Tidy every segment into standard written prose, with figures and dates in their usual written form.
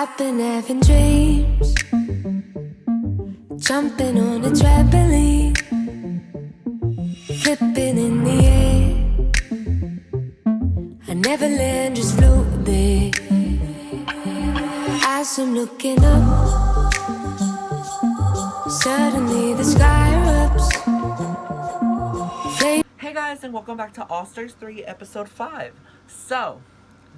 I've been having dreams, jumping on a trampoline, flipping in the air. I never land, just float there. As I'm looking up, suddenly the sky erupts. Hey guys, and welcome back to All Stars 3 episode 5. So,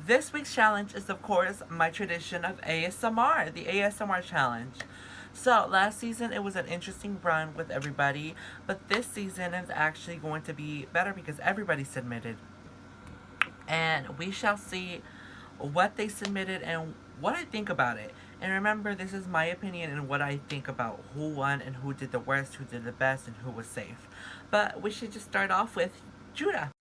this week's challenge is of course my tradition of ASMR, the ASMR challenge. So, last season it was an interesting run with everybody, but this season is actually going to be better because everybody submitted. And we shall see what they submitted and what I think about it. And remember, this is my opinion and what I think about who won and who did the worst, who did the best, and who was safe. But we should just start off with Judah.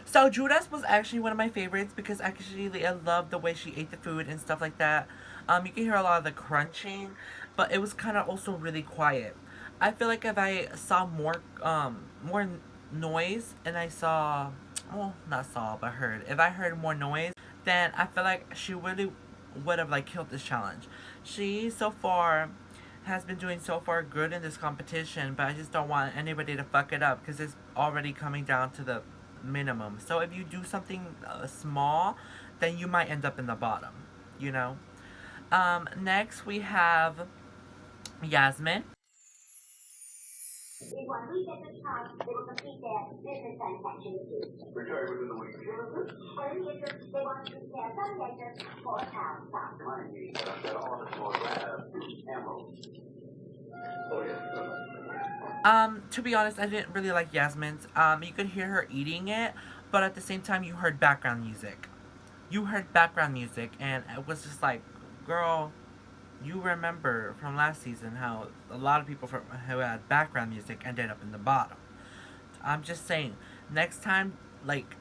So Judah's was actually one of my favorites because actually I love the way she ate the food and stuff like that. You can hear a lot of the crunching, but it was kind of also really quiet. I feel like if I saw more noise and I saw, well, not saw, but heard. If I heard more noise, then I feel like she really would have like killed this challenge. She so far has been doing so far good in this competition, but I just don't want anybody to fuck it up because it's already coming down to the minimum. So if you do something small, then you might end up in the bottom, you know. Next we have Yasmin. When we get the chance, they want to keep their business activities. Retired within the week. When we get they want to keep their fundraisers for town staff. Mind me, I've got all the more emeralds. Oh, yeah. To be honest, I didn't really like Yasmin's. You could hear her eating it, but at the same time you heard background music. You heard background music, and it was just like, girl, you remember from last season how a lot of people who had background music ended up in the bottom. I'm just saying, next time, like,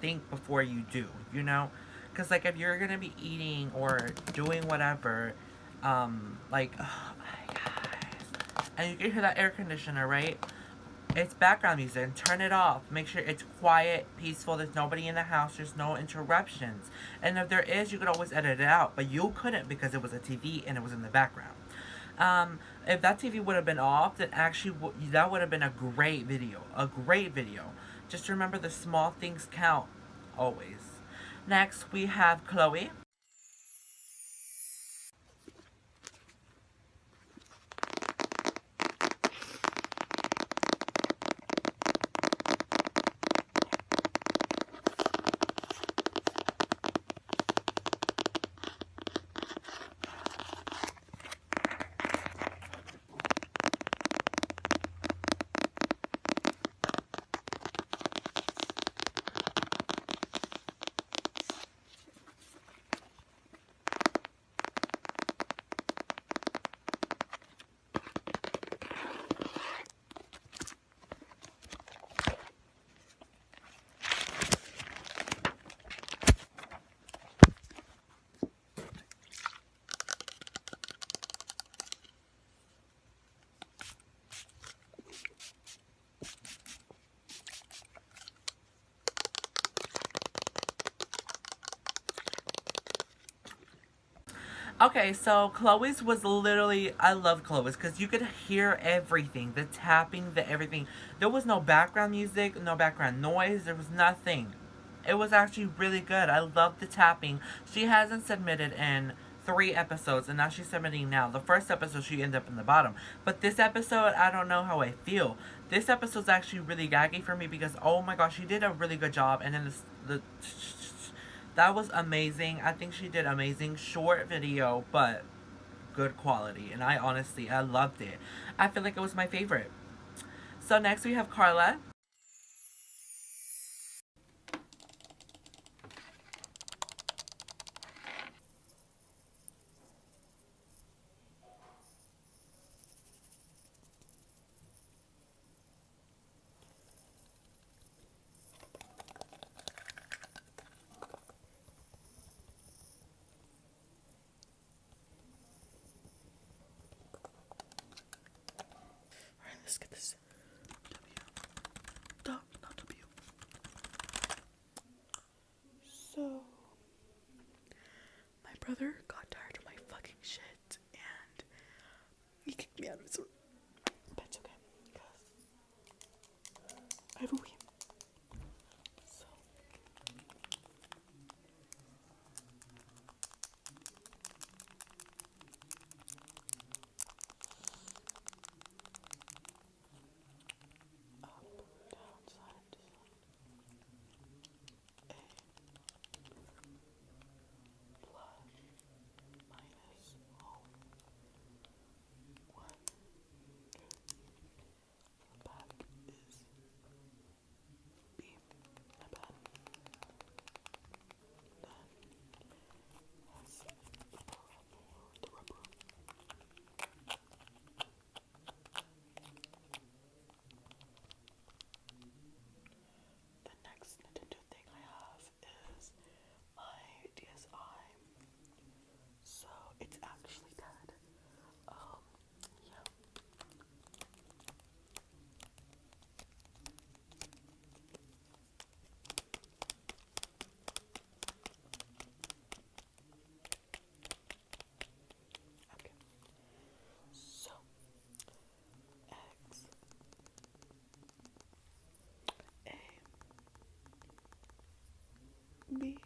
think before you do, you know? Because, like, if you're gonna be eating or doing whatever, like, oh my gosh. And you can hear that air conditioner, right? It's background music. Turn it off. Make sure it's quiet, peaceful. There's nobody in the house. There's no interruptions. And if there is, you could always edit it out. But you couldn't because it was a TV and it was in the background. If that TV would have been off, then actually that would have been a great video. A great video. Just remember the small things count always. Next, we have Chloe. Okay, so Chloe's was literally, I love Chloe's because you could hear everything, the tapping, the everything. There was no background music, no background noise, there was nothing. It was actually really good. I love the tapping. She hasn't submitted in 3 episodes, and now she's submitting now. The first episode, she ended up in the bottom. But this episode, I don't know how I feel. This episode's actually really gaggy for me because, oh my gosh, she did a really good job. And then the That was amazing. I think she did amazing. Short video, but good quality. And I loved it. I feel like it was my favorite. So next we have Carla. Alright, let's get this. W. Not W. So, my brother got tired of my fucking shit and he kicked me out of his room. But it's okay, because I have a wee. So. Up, down, side to side. A. Plus, minus, home. 1, 2. The back is B. My bad. Then has the rubber. The next Nintendo thing I have is my DSi. So it's actually dead. Yeah. Okay. So X A B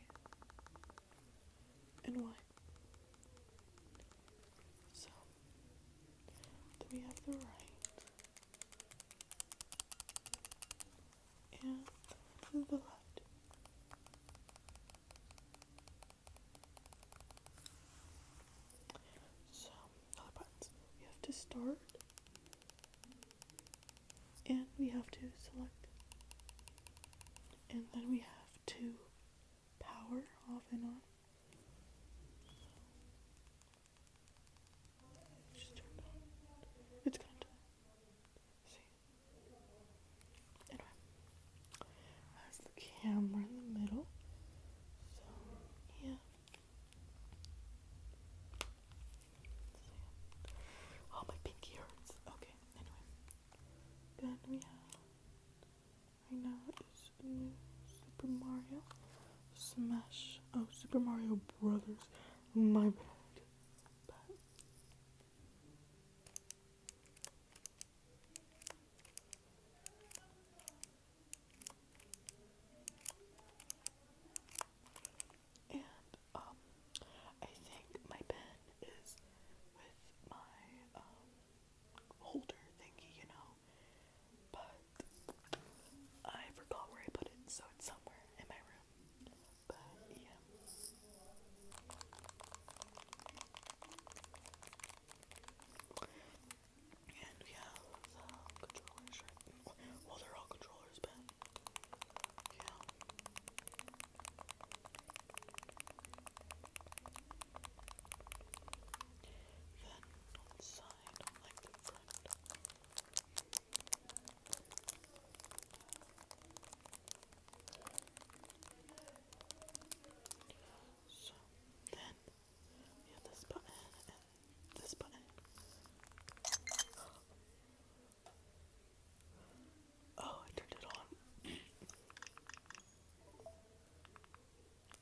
and Y. So then we have the right and the left. So other buttons. We have to start and we have to select and then we have to power off and on. Just turn it on. It's gonna die. See? Anyway, has the camera in the middle. So yeah. Oh, my pinky hurts. Okay, anyway. Then we have right now is new Super Mario Smash. Oh, Super Mario Brothers. My bad. And I think my pen is with my holder thingy, you know. But I forgot where I put it, so it's somewhere in my room. But yeah. And we have the controllers, right? Well, they're all controllers, but yeah. Then on the side, like the front. So then we have this button and this button. Oh, I turned it on.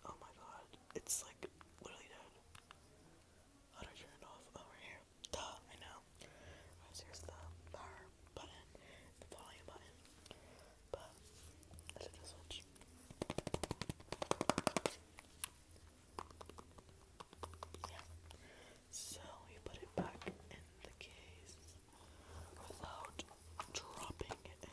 Oh my god, it's like literally dead. How do I turn it off? Over here. Duh, I know. Right, here's the power button, the volume button. But I did the switch. Yeah. So we put it back in the case without dropping it.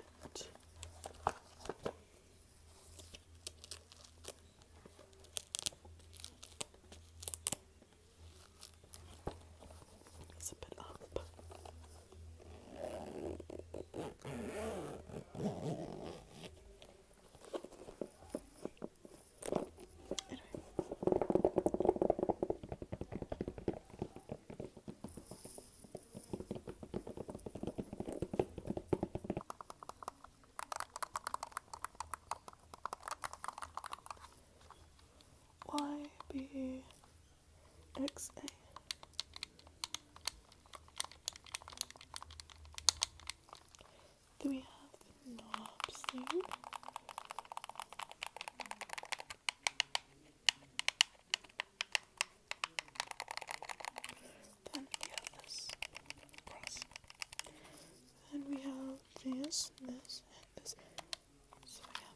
XA. Then we have knobs there. Then we have this cross. Then we have this, and this. So yeah.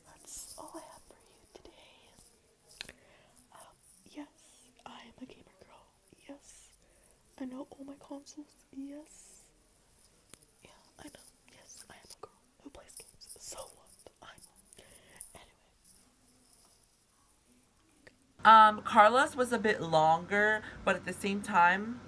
That's all I have for you today. Yes, I am a gamer girl. Yes, I know all my consoles. Yes. Yeah, I know. Yes, I am a girl who plays games. So what? I know. Anyway. Carla's was a bit longer, but at the same time,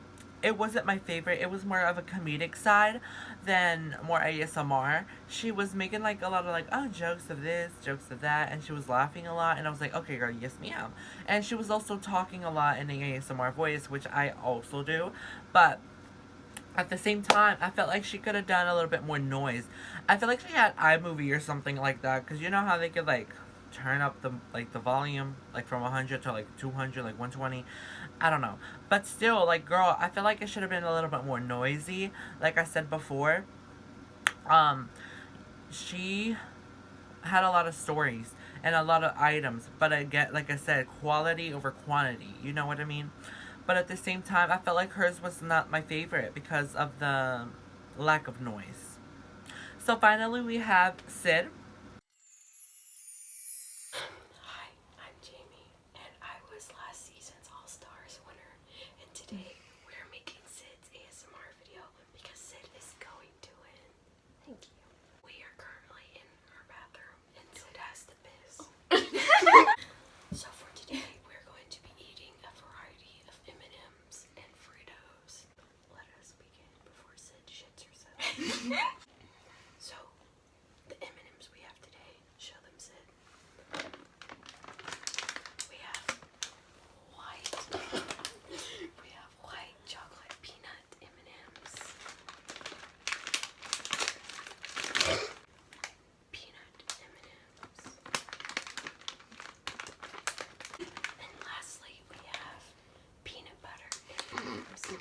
it wasn't my favorite. It was more of a comedic side than more ASMR. She was making like a lot of like, oh, jokes of this, jokes of that, and she was laughing a lot. And I was like, okay, girl, yes, ma'am. And she was also talking a lot in the ASMR voice, which I also do. But at the same time, I felt like she could have done a little bit more noise. I feel like she had iMovie or something like that, because you know how they could like turn up the volume like from 100 to like 200, like 120. I don't know, but still, like, girl, I feel like it should have been a little bit more noisy. Like I said before, she had a lot of stories and a lot of items, but again, like I said, quality over quantity. You know what I mean? But at the same time, I felt like hers was not my favorite because of the lack of noise. So finally, we have Sid. Hi, I'm Jamie, and I was last season's All Stars winner. And today we're making Sid's ASMR video because Sid is going to win. Thank you. We are currently in her bathroom, and Sid has the biz. So for today, we're going to be eating a variety of M&Ms and Fritos. Let us begin before Sid shits herself. So, the M&Ms we have today, show them, Sid. We have white chocolate peanut M&Ms. Peanut M&Ms. And lastly, we have peanut butter M&Ms.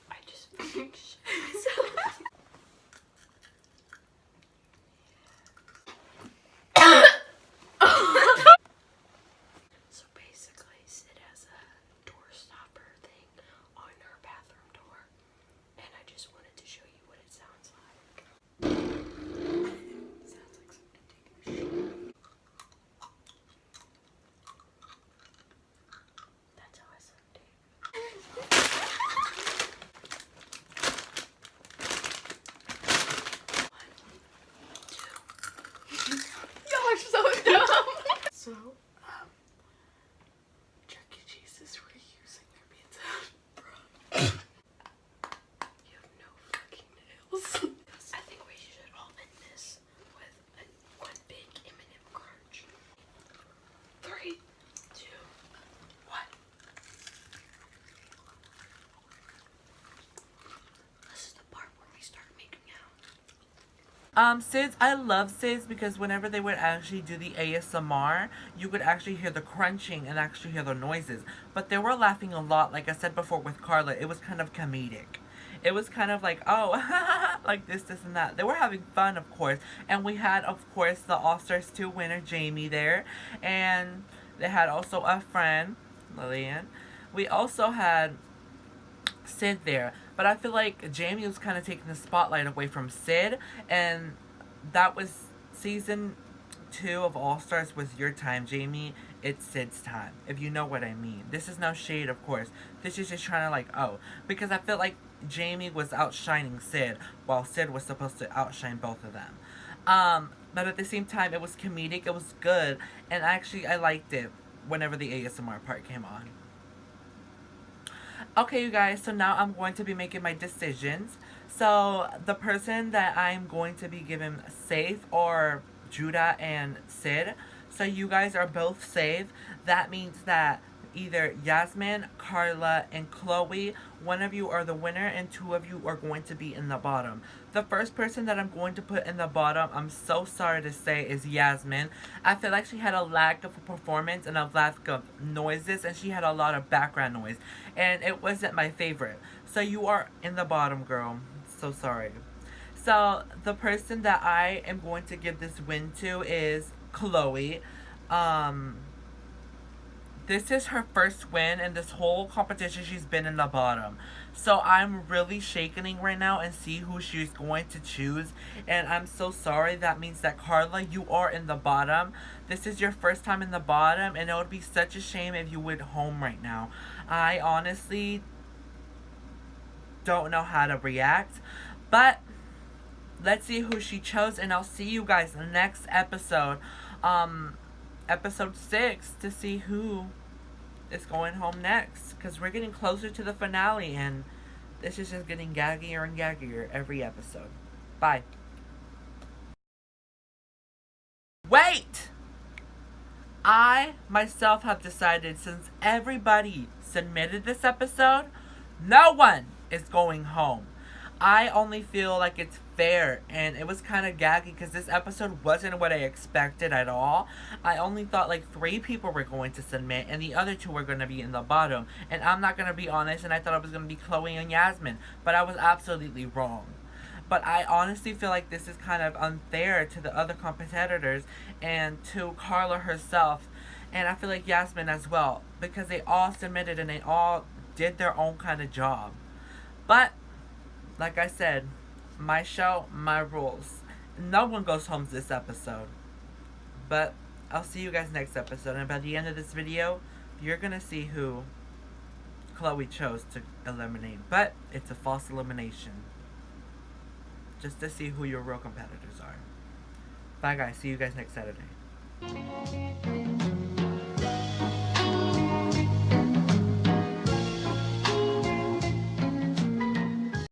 I just shit myself. So basically, Sid has a door stopper thing on her bathroom door, and I just wanted to show you what it sounds like. It sounds like somebody taking a shit. That's how I suck dick. Y'all are so dumb. So, Chuck E. Cheese is reusing their pizza. You have no fucking nails. I think we should all end this with one big M&M crunch. 3, 2, 1. This is the part where we start making out. Sid's, I love Sid's because whenever they would actually do the ASMR, you could actually hear the crunching and actually hear the noises. But they were laughing a lot, like I said before with Carla. It was kind of comedic. It was kind of like, oh, like this, and that. They were having fun, of course. And we had, of course, the All-Stars 2 winner, Jamie, there. And they had also a friend, Lillian. We also had Sid there. But I feel like Jamie was kind of taking the spotlight away from Sid. And that was season 2 of All Stars was your time, Jamie. It's Sid's time, if you know what I mean. This is no shade, of course. This is just trying to like, oh. Because I feel like Jamie was outshining Sid, while Sid was supposed to outshine both of them. But at the same time, it was comedic, it was good, and actually I liked it whenever the ASMR part came on. Okay, you guys, so now I'm going to be making my decisions. So, the person that I'm going to be giving safe are Judah and Sid. So, you guys are both safe. That means that either Yasmin, Carla, and Chloe, one of you are the winner, and two of you are going to be in the bottom. The first person that I'm going to put in the bottom, I'm so sorry to say, is Yasmin. I feel like she had a lack of performance and a lack of noises, and she had a lot of background noise, and it wasn't my favorite. So you are in the bottom, girl. So sorry. So the person that I am going to give this win to is Chloe. This is her first win in this whole competition. She's been in the bottom. So I'm really shaking right now and see who she's going to choose. And I'm so sorry. That means that Carla, you are in the bottom. This is your first time in the bottom, and it would be such a shame if you went home right now. I honestly don't know how to react. But let's see who she chose, and I'll see you guys in the next episode. Episode 6 to see who is going home next, because we're getting closer to the finale, and this is just getting gaggier and gaggier every episode. Bye. Wait! I myself have decided, since everybody submitted this episode, no one is going home. I only feel like it's fair, and it was kind of gaggy because this episode wasn't what I expected at all. I only thought like 3 people were going to submit, and the other 2 were going to be in the bottom. And I'm not going to be honest, and I thought it was going to be Chloe and Yasmin, but I was absolutely wrong. But I honestly feel like this is kind of unfair to the other competitors and to Carla herself, and I feel like Yasmin as well, because they all submitted and they all did their own kind of job. But like I said, my show, my rules. No one goes home this episode. But I'll see you guys next episode. And by the end of this video, you're going to see who Chloe chose to eliminate. But it's a false elimination. Just to see who your real competitors are. Bye guys. See you guys next Saturday.